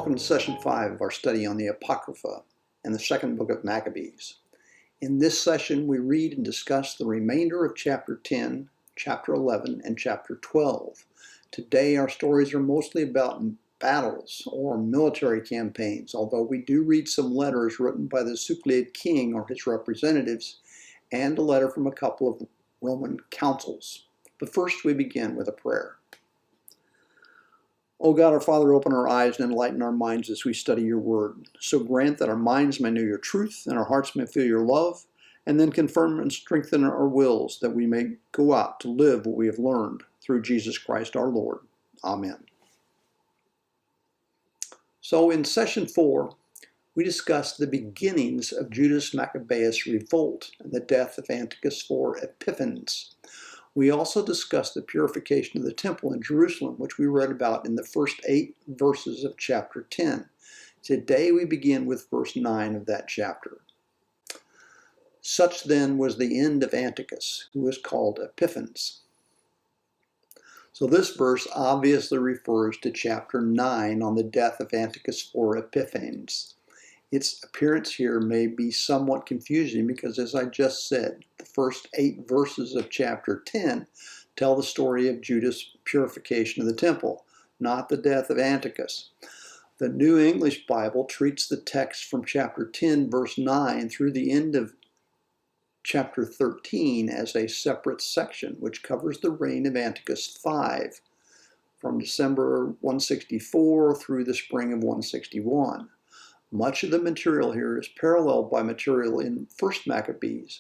Welcome to Session 5 of our study on the Apocrypha and the Second Book of Maccabees. In this session, we read and discuss the remainder of Chapter 10, Chapter 11, and Chapter 12. Today, our stories are mostly about battles or military campaigns, although we do read some letters written by the Suclid king or his representatives, and a letter from a couple of Roman consuls. But first, we begin with a prayer. O God, our Father, open our eyes and enlighten our minds as we study your word. So grant that our minds may know your truth and our hearts may feel your love, and then confirm and strengthen our wills that we may go out to live what we have learned through Jesus Christ our Lord. Amen. So in Session 4, we discussed the beginnings of Judas Maccabaeus' revolt and the death of Antiochus IV Epiphanes. We also discussed the purification of the temple in Jerusalem, which we read about in the first 8 verses of chapter 10. Today we begin with verse 9 of that chapter. Such then was the end of Antiochus, who was called Epiphanes. So this verse obviously refers to chapter 9 on the death of Antiochus IV Epiphanes. Its appearance here may be somewhat confusing because, as I just said, the first 8 verses of chapter 10 tell the story of Judas' purification of the temple, not the death of Antiochus. The New English Bible treats the text from chapter 10, verse 9 through the end of chapter 13 as a separate section, which covers the reign of Antiochus V from December 164 through the spring of 161. Much of the material here is paralleled by material in First Maccabees,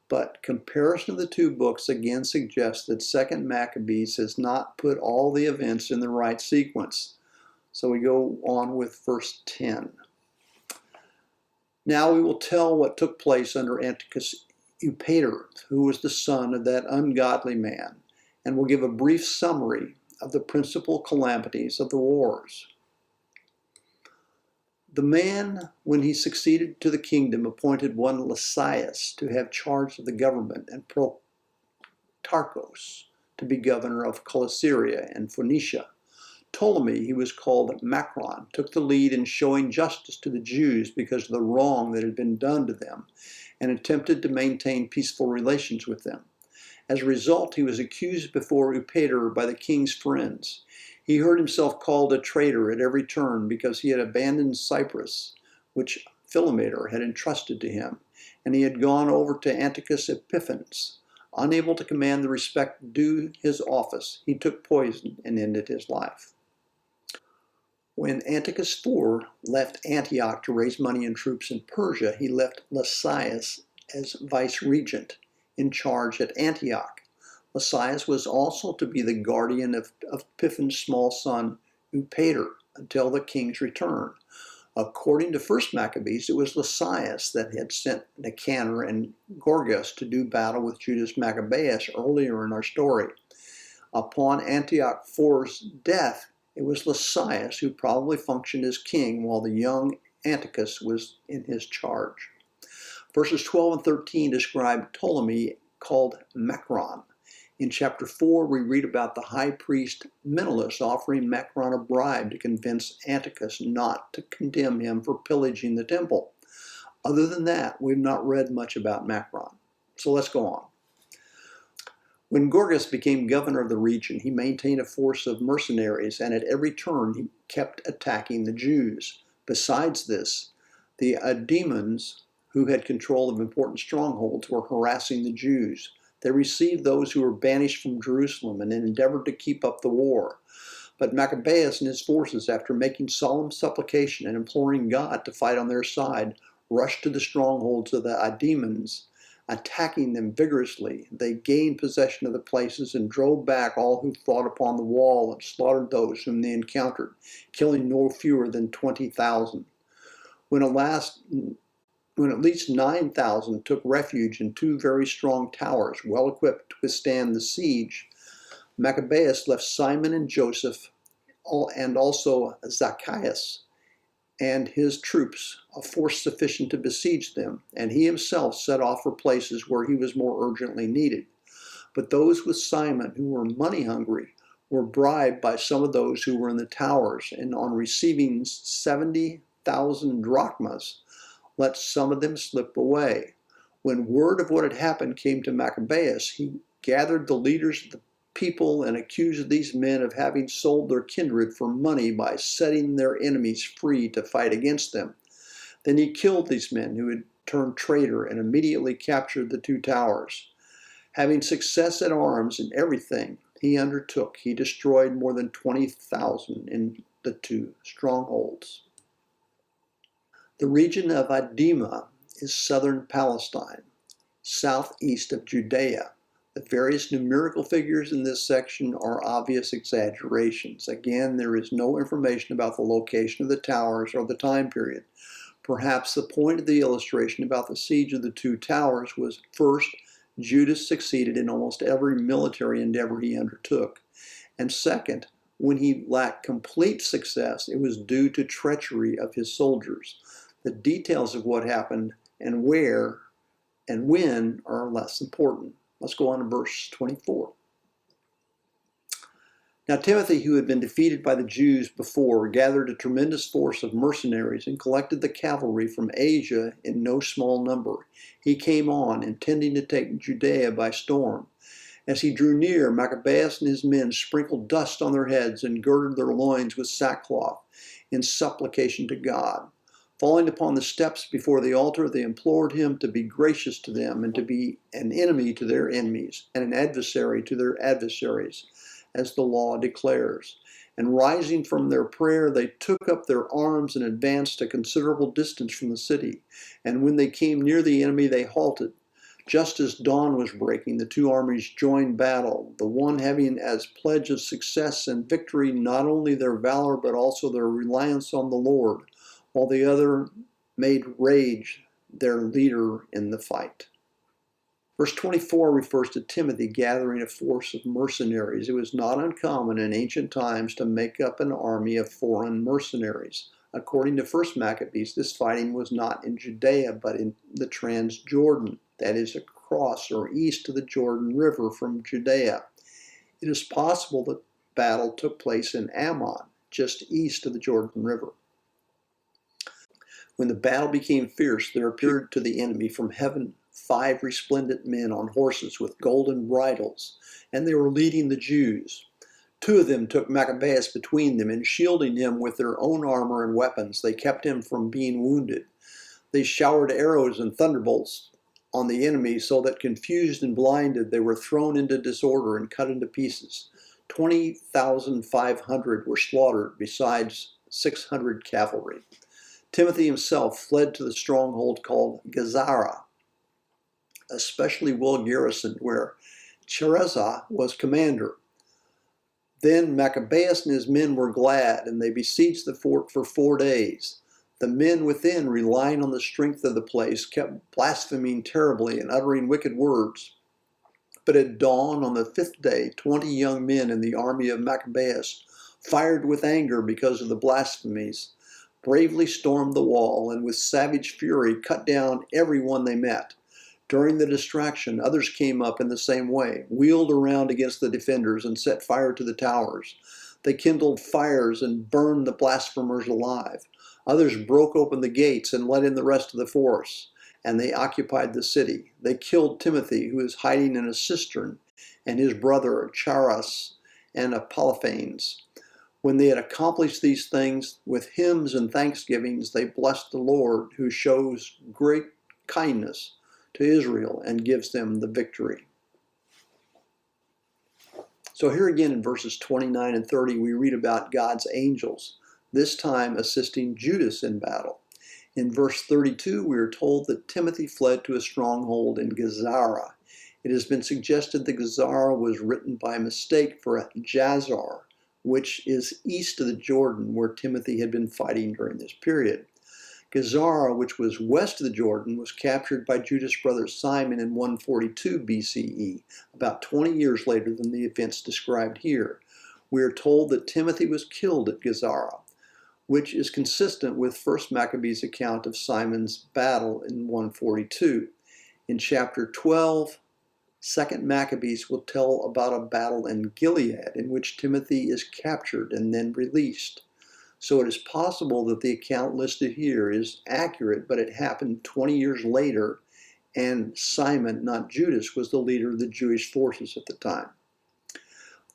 but comparison of the two books again suggests that Second Maccabees has not put all the events in the right sequence. So we go on with verse 10. Now we will tell what took place under Antiochus Eupator, who was the son of that ungodly man, and will give a brief summary of the principal calamities of the wars. The man, when he succeeded to the kingdom, appointed one Lysias to have charge of the government, and Protarchus to be governor of Coelesyria and Phoenicia. Ptolemy, he was called Macron, took the lead in showing justice to the Jews because of the wrong that had been done to them, and attempted to maintain peaceful relations with them. As a result, he was accused before Eupator by the king's friends. He heard himself called a traitor at every turn because he had abandoned Cyprus, which Philometor had entrusted to him, and he had gone over to Antiochus Epiphanes. Unable to command the respect due his office, he took poison and ended his life. When Antiochus IV left Antioch to raise money and troops in Persia, he left Lysias as vice-regent in charge at Antioch. Lysias was also to be the guardian of Epiphanes' small son Eupator until the king's return. According to First Maccabees, it was Lysias that had sent Nicanor and Gorgas to do battle with Judas Maccabaeus earlier in our story. Upon Antioch IV's death, it was Lysias who probably functioned as king while the young Antiochus was in his charge. Verses 12 and 13 describe Ptolemy called Macron. In chapter 4, we read about the high priest Menelaus offering Macron a bribe to convince Antiochus not to condemn him for pillaging the temple. Other than that, we've not read much about Macron. So let's go on. When Gorgas became governor of the region, he maintained a force of mercenaries, and at every turn he kept attacking the Jews. Besides this, the Ademons, who had control of important strongholds, were harassing the Jews. They received those who were banished from Jerusalem and endeavored to keep up the war. But Maccabaeus and his forces, after making solemn supplication and imploring God to fight on their side, rushed to the strongholds of the Ademons, attacking them vigorously. They gained possession of the places and drove back all who fought upon the wall and slaughtered those whom they encountered, killing no fewer than 20,000. When at least 9,000 took refuge in 2 very strong towers, well equipped to withstand the siege, Maccabaeus left Simon and Joseph, and also Zacchaeus, and his troops, a force sufficient to besiege them, and he himself set off for places where he was more urgently needed. But those with Simon, who were money hungry, were bribed by some of those who were in the towers, and on receiving 70,000 drachmas, let some of them slip away. When word of what had happened came to Maccabeus, he gathered the leaders of the people and accused these men of having sold their kindred for money by setting their enemies free to fight against them. Then he killed these men who had turned traitor and immediately captured the 2 towers. Having success at arms in everything he undertook, he destroyed more than 20,000 in the 2 strongholds. The region of Idumea is southern Palestine, southeast of Judea. The various numerical figures in this section are obvious exaggerations. Again, there is no information about the location of the towers or the time period. Perhaps the point of the illustration about the siege of the 2 towers was, first, Judas succeeded in almost every military endeavor he undertook, and second, when he lacked complete success, it was due to treachery of his soldiers. The details of what happened and where and when are less important. Let's go on to verse 24. Now Timothy, who had been defeated by the Jews before, gathered a tremendous force of mercenaries and collected the cavalry from Asia in no small number. He came on, intending to take Judea by storm. As he drew near, Maccabeus and his men sprinkled dust on their heads and girded their loins with sackcloth in supplication to God. Falling upon the steps before the altar, they implored him to be gracious to them and to be an enemy to their enemies and an adversary to their adversaries, as the law declares. And rising from their prayer, they took up their arms and advanced a considerable distance from the city. And when they came near the enemy, they halted. Just as dawn was breaking, the 2 armies joined battle, the one having as pledge of success and victory not only their valor but also their reliance on the Lord, while the other made rage their leader in the fight. Verse 24 refers to Timothy gathering a force of mercenaries. It was not uncommon in ancient times to make up an army of foreign mercenaries. According to First Maccabees, this fighting was not in Judea, but in the Transjordan, that is, across or east of the Jordan River from Judea. It is possible that battle took place in Ammon, just east of the Jordan River. When the battle became fierce, there appeared to the enemy from heaven 5 resplendent men on horses with golden bridles, and they were leading the Jews. 2 of them took Maccabeus between them, and shielding him with their own armor and weapons, they kept him from being wounded. They showered arrows and thunderbolts on the enemy, so that confused and blinded, they were thrown into disorder and cut into pieces. 20,500 were slaughtered, besides 600 cavalry. Timothy himself fled to the stronghold called Gazara, especially well garrisoned, where Cheresah was commander. Then Maccabeus and his men were glad, and they besieged the fort for 4 days. The men within, relying on the strength of the place, kept blaspheming terribly and uttering wicked words. But at dawn on the 5th day, 20 young men in the army of Maccabeus, fired with anger because of the blasphemies, bravely stormed the wall and with savage fury cut down everyone they met. During the distraction, others came up in the same way, wheeled around against the defenders, and set fire to the towers. They kindled fires and burned the blasphemers alive. Others broke open the gates and let in the rest of the force, and they occupied the city. They killed Timothy, who was hiding in a cistern, and his brother Charas and Apolophanes. When they had accomplished these things, with hymns and thanksgivings, they blessed the Lord, who shows great kindness to Israel and gives them the victory. So here again in verses 29 and 30, we read about God's angels, this time assisting Judas in battle. In verse 32, we are told that Timothy fled to a stronghold in Gazara. It has been suggested that Gazara was written by mistake for Jazer, which is east of the Jordan, where Timothy had been fighting during this period. Gazara, which was west of the Jordan, was captured by Judas' brother Simon in 142 BCE, about 20 years later than the events described here. We are told that Timothy was killed at Gazara, which is consistent with First Maccabees' account of Simon's battle in 142. In chapter 12, Second Maccabees will tell about a battle in Gilead in which Timothy is captured and then released. So it is possible that the account listed here is accurate, but it happened 20 years later, and Simon, not Judas, was the leader of the Jewish forces at the time.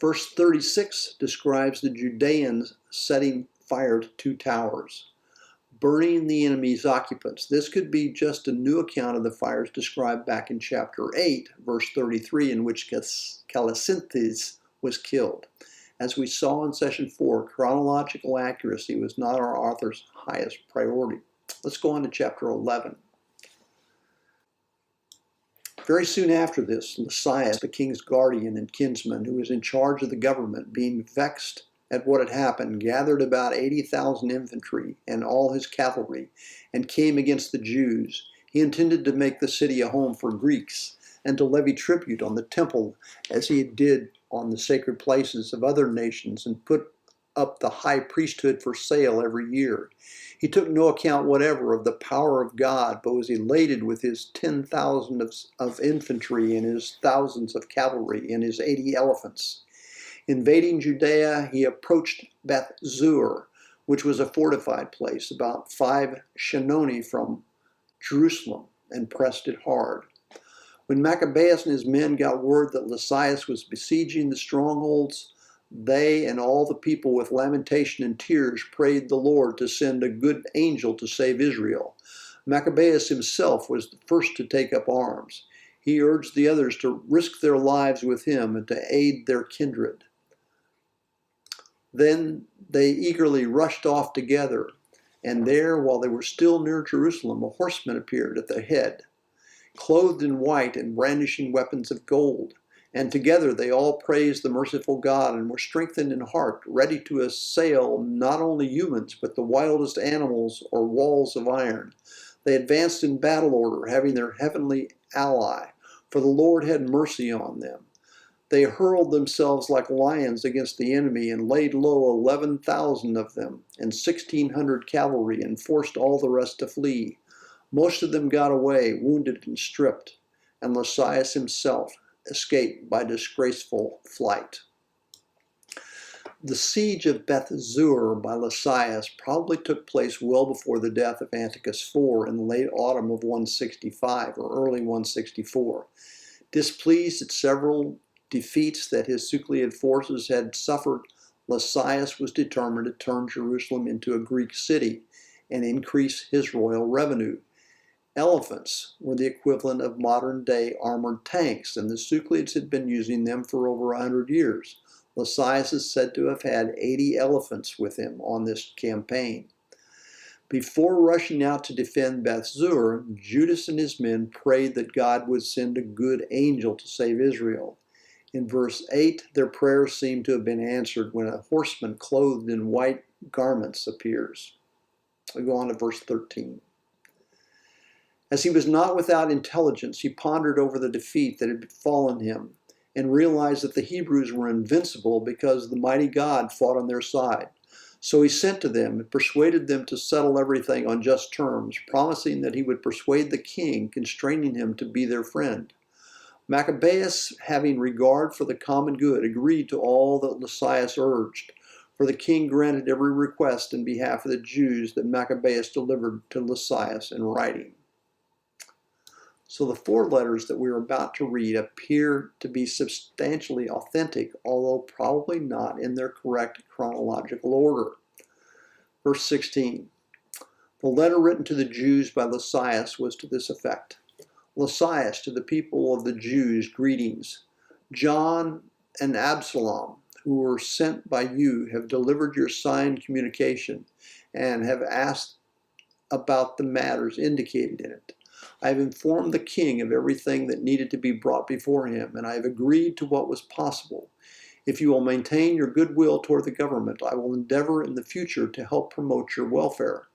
Verse 36 describes the Judeans setting fire to 2 towers, burning the enemy's occupants. This could be just a new account of the fires described back in chapter 8, verse 33, in which Chalcinthes was killed. As we saw in session 4, chronological accuracy was not our author's highest priority. Let's go on to chapter 11. Very soon after this, Lysias, the king's guardian and kinsman, who was in charge of the government, being vexed at what had happened, gathered about 80,000 infantry and all his cavalry, and came against the Jews. He intended to make the city a home for Greeks, and to levy tribute on the temple as he did on the sacred places of other nations, and put up the high priesthood for sale every year. He took no account whatever of the power of God, but was elated with his 10,000 of infantry and his thousands of cavalry and his 80 elephants. Invading Judea, he approached Beth Zur, which was a fortified place about 5 shenoni from Jerusalem, and pressed it hard. When Maccabeus and his men got word that Lysias was besieging the strongholds, they and all the people with lamentation and tears prayed the Lord to send a good angel to save Israel. Maccabeus himself was the first to take up arms. He urged the others to risk their lives with him and to aid their kindred. Then they eagerly rushed off together, and there, while they were still near Jerusalem, a horseman appeared at their head, clothed in white and brandishing weapons of gold. And together they all praised the merciful God and were strengthened in heart, ready to assail not only humans, but the wildest animals or walls of iron. They advanced in battle order, having their heavenly ally, for the Lord had mercy on them. They hurled themselves like lions against the enemy and laid low 11,000 of them and 1,600 cavalry, and forced all the rest to flee. Most of them got away, wounded and stripped, and Lysias himself escaped by disgraceful flight. The siege of Beth Zur by Lysias probably took place well before the death of Antiochus IV in the late autumn of 165 or early 164. Displeased at several defeats that his Sucleid forces had suffered, Lysias was determined to turn Jerusalem into a Greek city and increase his royal revenue. Elephants were the equivalent of modern-day armored tanks, and the Sucleids had been using them for over 100 years. Lysias is said to have had 80 elephants with him on this campaign. Before rushing out to defend Beth Zur, Judas and his men prayed that God would send a good angel to save Israel. In verse 8, their prayers seem to have been answered when a horseman clothed in white garments appears. We go on to verse 13. As he was not without intelligence, he pondered over the defeat that had befallen him, and realized that the Hebrews were invincible because the mighty God fought on their side. So he sent to them and persuaded them to settle everything on just terms, promising that he would persuade the king, constraining him to be their friend. Maccabeus, having regard for the common good, agreed to all that Lysias urged, for the king granted every request in behalf of the Jews that Maccabeus delivered to Lysias in writing. So the 4 letters that we are about to read appear to be substantially authentic, although probably not in their correct chronological order. Verse 16. The letter written to the Jews by Lysias was to this effect. Lysias, to the people of the Jews, greetings. John and Absalom, who were sent by you, have delivered your signed communication and have asked about the matters indicated in it. I have informed the king of everything that needed to be brought before him, and I have agreed to what was possible. If you will maintain your goodwill toward the government, I will endeavor in the future to help promote your welfare.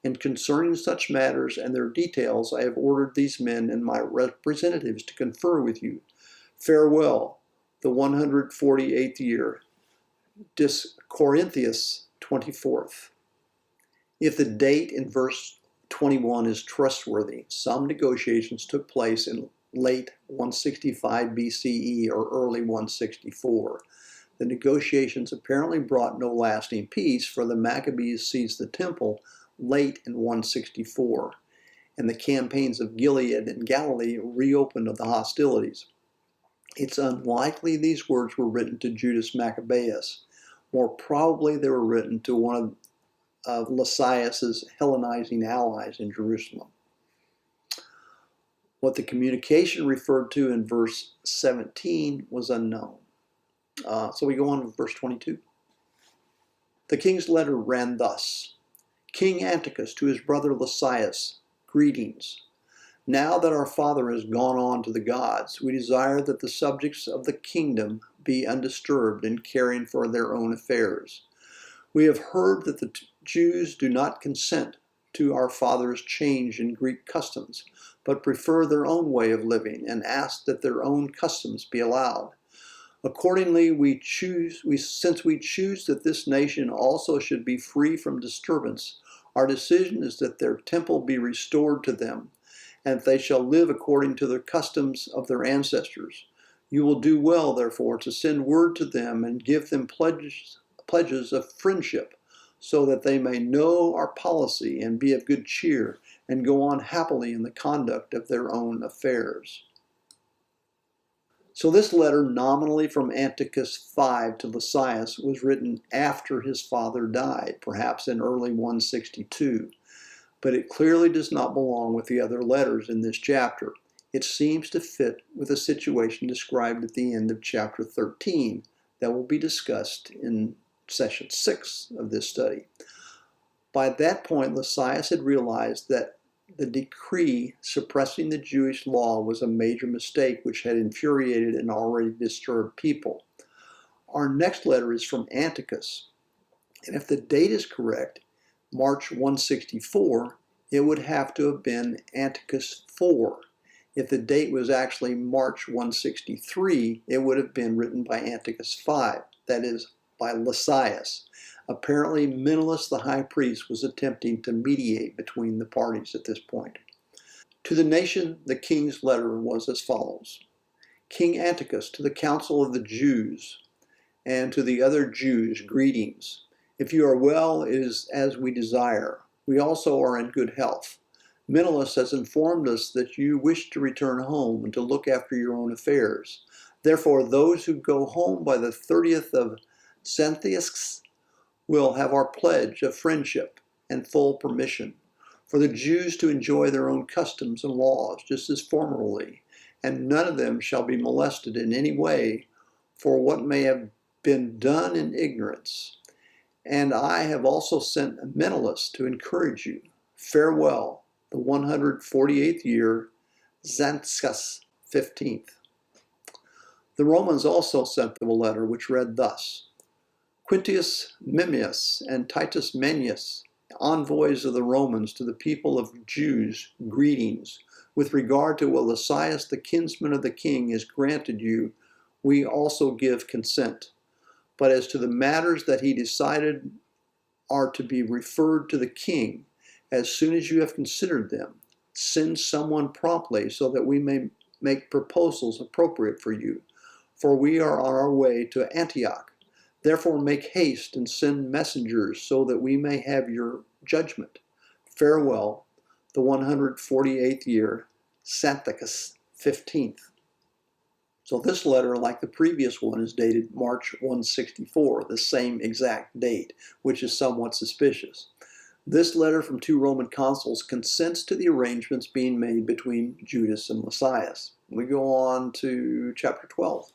And concerning such matters and their details, I have ordered these men and my representatives to confer with you. Farewell, the 148th year, Corinthians 24th. If the date in verse 21 is trustworthy, some negotiations took place in late 165 BCE or early 164. The negotiations apparently brought no lasting peace, for the Maccabees seized the temple late in 164, and the campaigns of Gilead and Galilee reopened the hostilities. It's unlikely these words were written to Judas Maccabaeus. More probably they were written to one of Lysias's Hellenizing allies in Jerusalem. What the communication referred to in verse 17 was unknown. So we go on with verse 22. The king's letter ran thus: King Antiochus to his brother Lysias, greetings. Now that our father has gone on to the gods, we desire that the subjects of the kingdom be undisturbed in caring for their own affairs. We have heard that the Jews do not consent to our father's change in Greek customs, but prefer their own way of living and ask that their own customs be allowed. Accordingly, since we choose that this nation also should be free from disturbance, our decision is that their temple be restored to them, and that they shall live according to the customs of their ancestors. You will do well, therefore, to send word to them and give them pledges of friendship, so that they may know our policy and be of good cheer and go on happily in the conduct of their own affairs. So this letter, nominally from Antiochus V to Lysias, was written after his father died, perhaps in early 162. But it clearly does not belong with the other letters in this chapter. It seems to fit with a situation described at the end of chapter 13 that will be discussed in session 6 of this study. By that point, Lysias had realized that the decree suppressing the Jewish law was a major mistake which had infuriated an already disturbed people. Our next letter is from Antiochus, and if the date is correct, March 164, it would have to have been Antiochus IV. If the date was actually March 163, it would have been written by Antiochus V, that is, by Lysias. Apparently, Menelaus the high priest was attempting to mediate between the parties at this point. To the nation, the king's letter was as follows: King Antiochus, to the council of the Jews, and to the other Jews, greetings. If you are well, it is as we desire. We also are in good health. Menelaus has informed us that you wish to return home and to look after your own affairs. Therefore, those who go home by the 30th of Xanthias will have our pledge of friendship and full permission for the Jews to enjoy their own customs and laws, just as formerly, and none of them shall be molested in any way for what may have been done in ignorance. And I have also sent Menelaus to encourage you. Farewell, the 148th year, Xanthias 15th. The Romans also sent them a letter which read thus: Quintius Memmius and Titus Manius, envoys of the Romans to the people of Jews, greetings. With regard to what Lysias, the kinsman of the king, has granted you, we also give consent. But as to the matters that he decided are to be referred to the king, as soon as you have considered them, send someone promptly so that we may make proposals appropriate for you. For we are on our way to Antioch. Therefore make haste and send messengers so that we may have your judgment. Farewell, the 148th year, Xanthias 15th. So this letter, like the previous one, is dated March 164, the same exact date, which is somewhat suspicious. This letter from two Roman consuls consents to the arrangements being made between Judas and Lysias. We go on to chapter 12.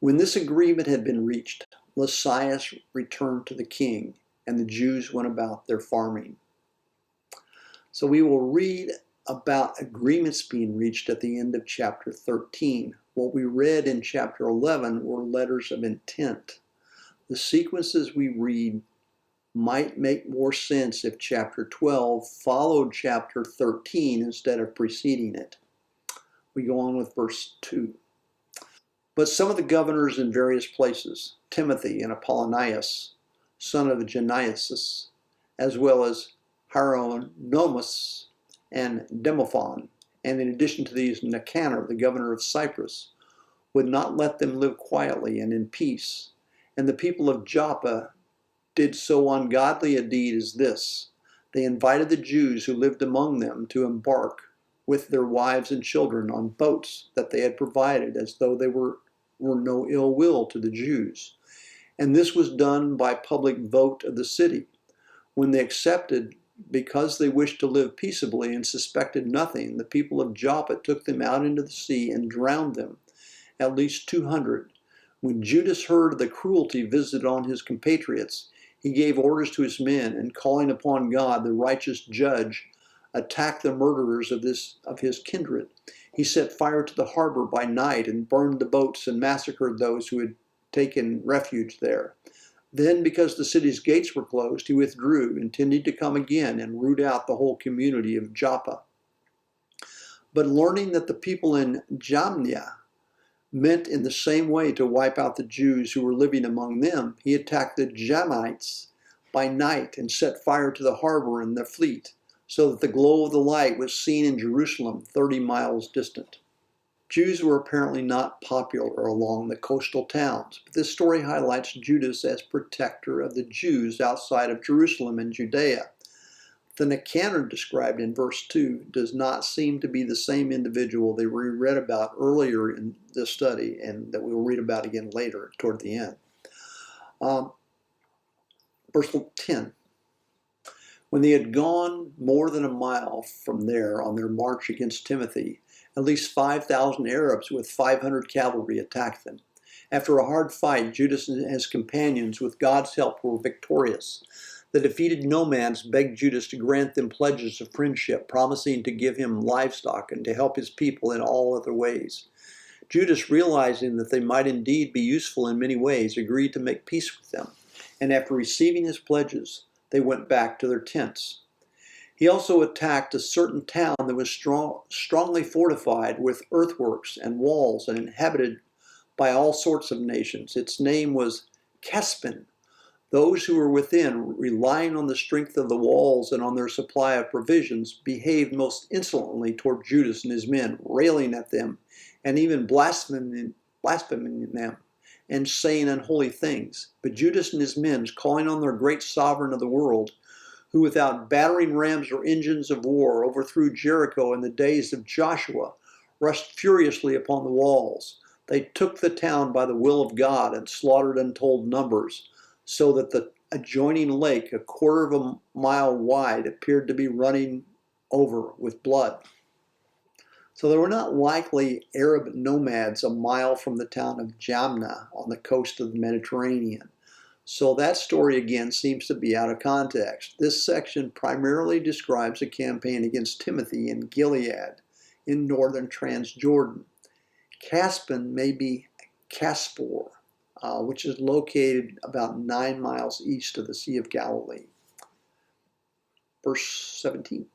When this agreement had been reached, Lysias returned to the king, and the Jews went about their farming. So we will read about agreements being reached at the end of chapter 13. What we read in chapter 11 were letters of intent. The sequences we read might make more sense if chapter 12 followed chapter 13 instead of preceding it. We go on with verse 2. But some of the governors in various places, Timothy and Apollonius, son of Genesius, as well as Hieronymus and Demophon and in addition to these, Nicanor, the governor of Cyprus, would not let them live quietly and in peace. And the people of Joppa did so ungodly a deed as this. They invited the Jews who lived among them to embark with their wives and children on boats that they had provided, as though they were no ill will to the Jews. And this was done by public vote of the city. When they accepted, because they wished to live peaceably and suspected nothing, the people of Joppa took them out into the sea and drowned them, at least 200. When Judas heard of the cruelty visited on his compatriots, he gave orders to his men, and calling upon God, the righteous judge, attacked the murderers of his kindred. He set fire to the harbor by night and burned the boats and massacred those who had taken refuge there. Then, because the city's gates were closed, he withdrew, intending to come again and root out the whole community of Joppa. But learning that the people in Jamnia meant in the same way to wipe out the Jews who were living among them, he attacked the Jamites by night and set fire to the harbor and the fleet, so that the glow of the light was seen in Jerusalem 30 miles distant. Jews were apparently not popular along the coastal towns, but this story highlights Judas as protector of the Jews outside of Jerusalem and Judea. The Nicanor described in verse 2 does not seem to be the same individual that we read about earlier in this study and that we will read about again later toward the end. Verse 10. When they had gone more than a mile from there on their march against Timothy, at least 5,000 Arabs with 500 cavalry attacked them. After a hard fight, Judas and his companions, with God's help, were victorious. The defeated nomads begged Judas to grant them pledges of friendship, promising to give him livestock and to help his people in all other ways. Judas, realizing that they might indeed be useful in many ways, agreed to make peace with them. And after receiving his pledges, they went back to their tents. He also attacked a certain town that was strongly fortified with earthworks and walls and inhabited by all sorts of nations. Its name was Caspin. Those who were within, relying on the strength of the walls and on their supply of provisions, behaved most insolently toward Judas and his men, railing at them and even blaspheming them and saying unholy things. But Judas and his men, calling on their great sovereign of the world, who without battering rams or engines of war overthrew Jericho in the days of Joshua, rushed furiously upon the walls. They took the town by the will of God and slaughtered untold numbers, so that the adjoining lake, a quarter of a mile wide, appeared to be running over with blood. So there were not likely Arab nomads a mile from the town of Jamna on the coast of the Mediterranean. So that story again seems to be out of context. This section primarily describes a campaign against Timothy in Gilead in northern Transjordan. Caspin may be Caspor, which is located about 9 miles east of the Sea of Galilee. Verse 17.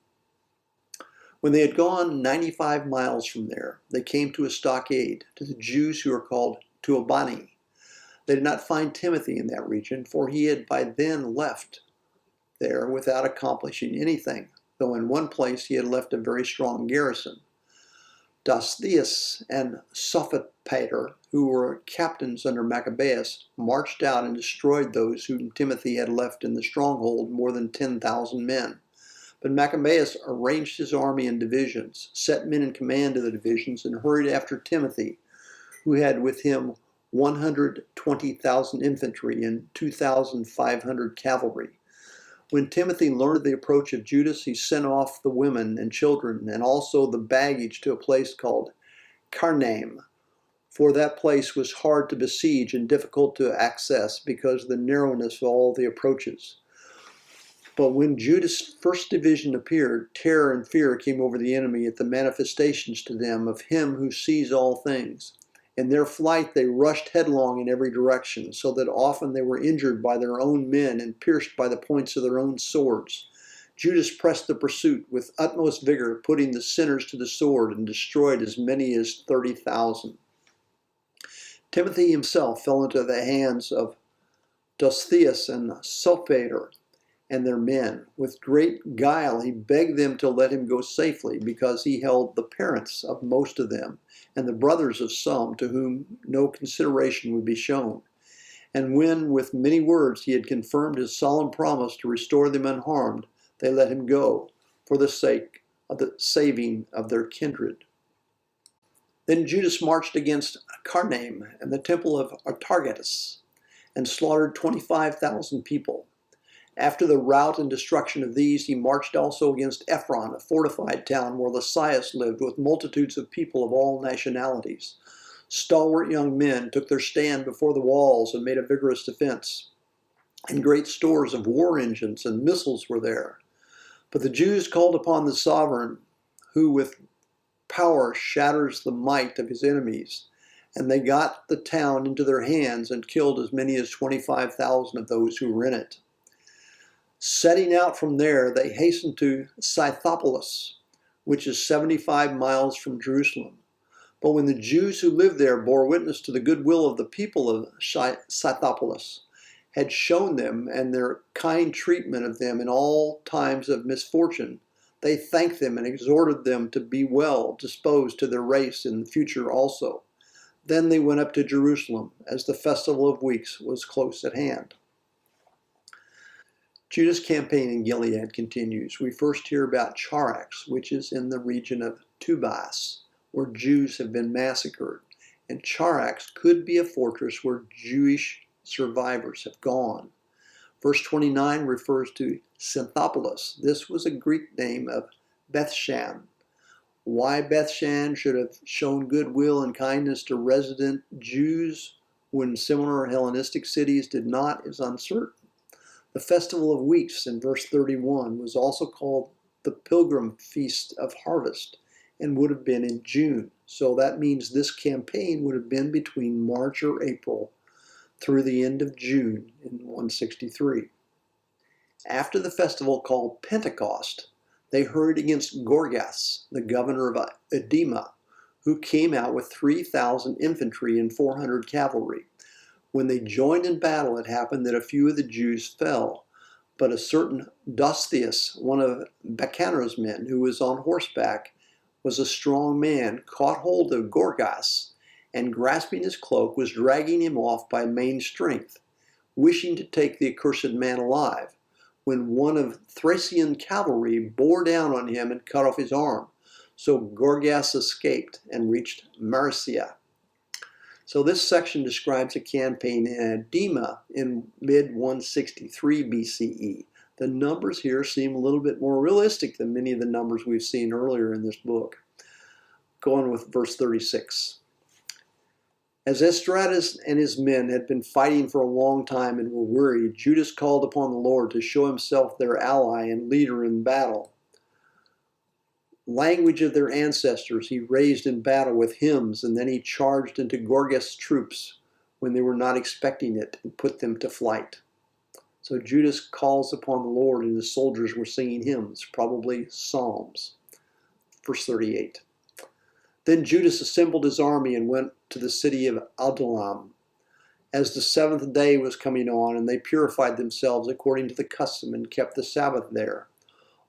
When they had gone 95 miles from there, they came to a stockade, to the Jews who are called Tuobani. They did not find Timothy in that region, for he had by then left there without accomplishing anything, though in one place he had left a very strong garrison. Lysias and Eupator, who were captains under Maccabeus, marched out and destroyed those whom Timothy had left in the stronghold, more than 10,000 men. But Maccabeus arranged his army in divisions, set men in command of the divisions, and hurried after Timothy, who had with him 120,000 infantry and 2,500 cavalry. When Timothy learned of the approach of Judas, he sent off the women and children and also the baggage to a place called Carnaim, for that place was hard to besiege and difficult to access because of the narrowness of all the approaches. But when Judas' first division appeared, terror and fear came over the enemy at the manifestations to them of him who sees all things. In their flight they rushed headlong in every direction, so that often they were injured by their own men and pierced by the points of their own swords. Judas pressed the pursuit with utmost vigor, putting the sinners to the sword, and destroyed as many as 30,000. Timothy himself fell into the hands of Lysias and Eupator, and their men. With great guile he begged them to let him go safely, because he held the parents of most of them, and the brothers of some, to whom no consideration would be shown. And when with many words he had confirmed his solemn promise to restore them unharmed, they let him go, for the sake of the saving of their kindred. Then Judas marched against Carnaim and the temple of Artargatus, and slaughtered 25,000 people. After the rout and destruction of these, he marched also against Ephron, a fortified town where Lysias lived, with multitudes of people of all nationalities. Stalwart young men took their stand before the walls and made a vigorous defense, and great stores of war engines and missiles were there. But the Jews called upon the sovereign, who with power shatters the might of his enemies, and they got the town into their hands and killed as many as 25,000 of those who were in it. Setting out from there, they hastened to Scythopolis, which is 75 miles from Jerusalem. But when the Jews who lived there bore witness to the goodwill of the people of Scythopolis, had shown them and their kind treatment of them in all times of misfortune, they thanked them and exhorted them to be well disposed to their race in the future also. Then they went up to Jerusalem, as the festival of weeks was close at hand. Judas' campaign in Gilead continues. We first hear about Charax, which is in the region of Tubas, where Jews have been massacred. And Charax could be a fortress where Jewish survivors have gone. Verse 29 refers to Scythopolis. This was a Greek name of Bethshan. Why Bethshan should have shown goodwill and kindness to resident Jews when similar Hellenistic cities did not is uncertain. The Festival of Weeks in verse 31 was also called the Pilgrim Feast of Harvest and would have been in June. So that means this campaign would have been between March or April through the end of June in 163. After the festival called Pentecost, they hurried against Gorgas, the governor of Edema, who came out with 3,000 infantry and 400 cavalry. When they joined in battle, it happened that a few of the Jews fell, but a certain Dostheus, one of Bacchanar's men, who was on horseback, was a strong man, caught hold of Gorgas, and grasping his cloak, was dragging him off by main strength, wishing to take the accursed man alive, when one of Thracian cavalry bore down on him and cut off his arm. So Gorgas escaped and reached Marcia. So this section describes a campaign in Edema in mid-163 BCE. The numbers here seem a little bit more realistic than many of the numbers we've seen earlier in this book. Going with verse 36. As Estratus and his men had been fighting for a long time and were weary, Judas called upon the Lord to show himself their ally and leader in battle. Language of their ancestors he raised in battle with hymns, and then he charged into Gorgas' troops when they were not expecting it and put them to flight. So Judas calls upon the Lord, and his soldiers were singing hymns, probably psalms. Verse 38. Then Judas assembled his army and went to the city of Adullam, as the seventh day was coming on, and they purified themselves according to the custom and kept the Sabbath there.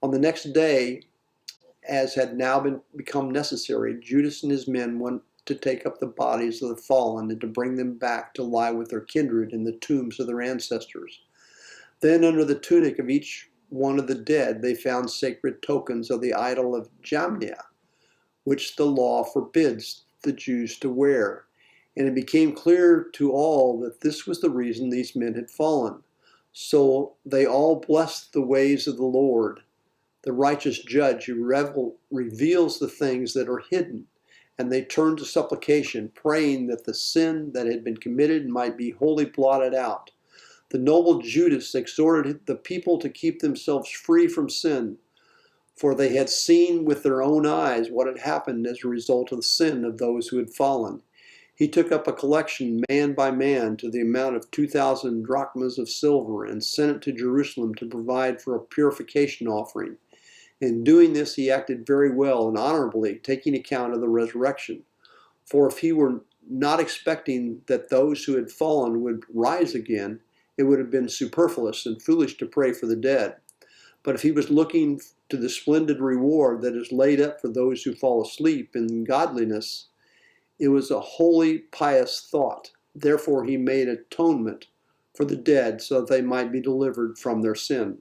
On the next day, as had now become necessary, Judas and his men went to take up the bodies of the fallen and to bring them back to lie with their kindred in the tombs of their ancestors. Then under the tunic of each one of the dead they found sacred tokens of the idol of Jamnia, which the law forbids the Jews to wear. And it became clear to all that this was the reason these men had fallen. So they all blessed the ways of the Lord, the righteous judge who reveals the things that are hidden. And they turned to supplication, praying that the sin that had been committed might be wholly blotted out. The noble Judas exhorted the people to keep themselves free from sin, for they had seen with their own eyes what had happened as a result of the sin of those who had fallen. He took up a collection man by man to the amount of 2,000 drachmas of silver and sent it to Jerusalem to provide for a purification offering. In doing this, he acted very well and honorably, taking account of the resurrection. For if he were not expecting that those who had fallen would rise again, it would have been superfluous and foolish to pray for the dead. But if he was looking to the splendid reward that is laid up for those who fall asleep in godliness, it was a holy, pious thought. Therefore, he made atonement for the dead so that they might be delivered from their sin.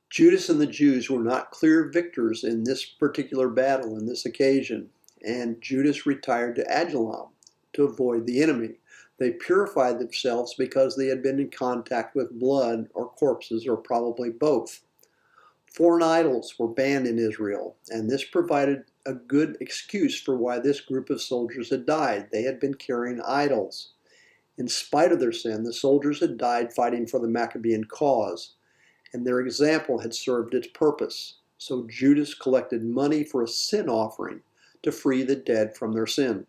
Judas and the Jews were not clear victors in this particular battle, in this occasion, and Judas retired to Adullam to avoid the enemy. They purified themselves because they had been in contact with blood or corpses, or probably both. Foreign idols were banned in Israel, and this provided a good excuse for why this group of soldiers had died. They had been carrying idols. In spite of their sin, the soldiers had died fighting for the Maccabean cause, and their example had served its purpose. So Judas collected money for a sin offering to free the dead from their sin.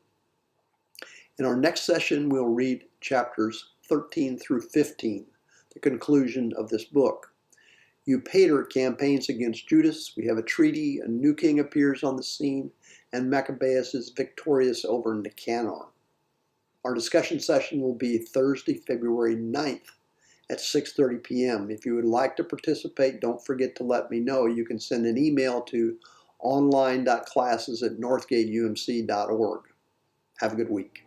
In our next session, we'll read chapters 13 through 15, the conclusion of this book. Eupator campaigns against Judas. We have a treaty, a new king appears on the scene, and Maccabeus is victorious over Nicanor. Our discussion session will be Thursday, February 9th at 6:30 p.m. If you would like to participate, don't forget to let me know. You can send an email to online.classes@northgateumc.org. Have a good week.